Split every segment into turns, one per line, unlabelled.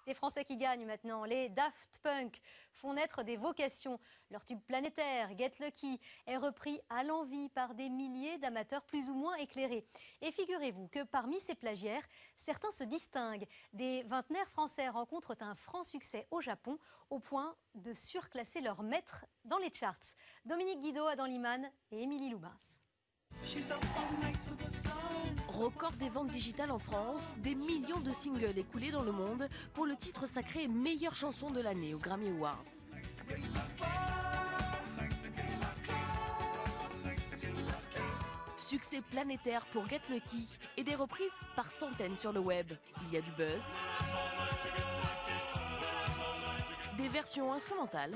Des Français qui gagnent maintenant. Les Daft Punk font naître des vocations. Leur tube planétaire, Get Lucky, est repris à l'envi par des milliers d'amateurs plus ou moins éclairés. Et figurez-vous que parmi ces plagiaires, certains se distinguent. Des vingtenaires français rencontrent un franc succès au Japon au point de surclasser leur maître dans les charts. Dominique Guido, Adam Liman et Émilie Loubins.
Record des ventes digitales en France, des millions de singles écoulés dans le monde pour le titre sacré meilleure chanson de l'année aux Grammy Awards. Succès planétaire pour Get Lucky et des reprises par centaines sur le web. Il y a du buzz, des versions instrumentales,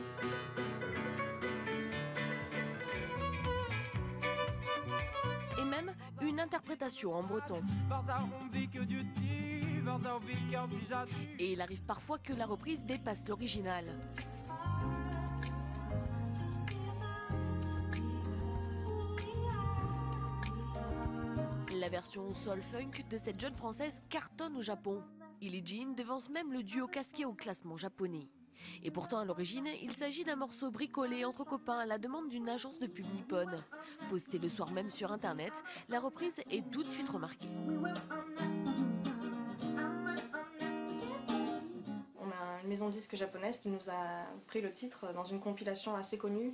et même une interprétation en breton. Et il arrive parfois que la reprise dépasse l'original. La version soul-funk de cette jeune française cartonne au Japon. Illy Jean devance même le duo casqué au classement japonais. Et pourtant, à l'origine, il s'agit d'un morceau bricolé entre copains à la demande d'une agence de pub nippone. Postée le soir même sur Internet, la reprise est tout de suite remarquée.
On a une maison de disques japonaise qui nous a pris le titre dans une compilation assez connue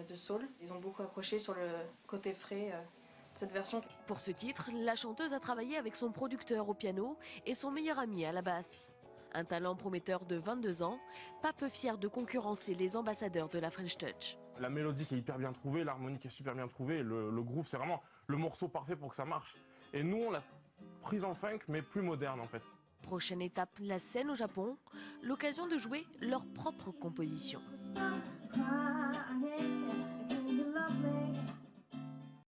de soul. Ils ont beaucoup accroché sur le côté frais de cette version.
Pour ce titre, la chanteuse a travaillé avec son producteur au piano et son meilleur ami à la basse. Un talent prometteur de 22 ans, pas peu fier de concurrencer les ambassadeurs de la French Touch.
La mélodie qui est hyper bien trouvée, l'harmonie qui est super bien trouvée, le groove, c'est vraiment le morceau parfait pour que ça marche. Et nous, on l'a prise en funk, mais plus moderne en fait.
Prochaine étape, la scène au Japon, l'occasion de jouer leur propre composition.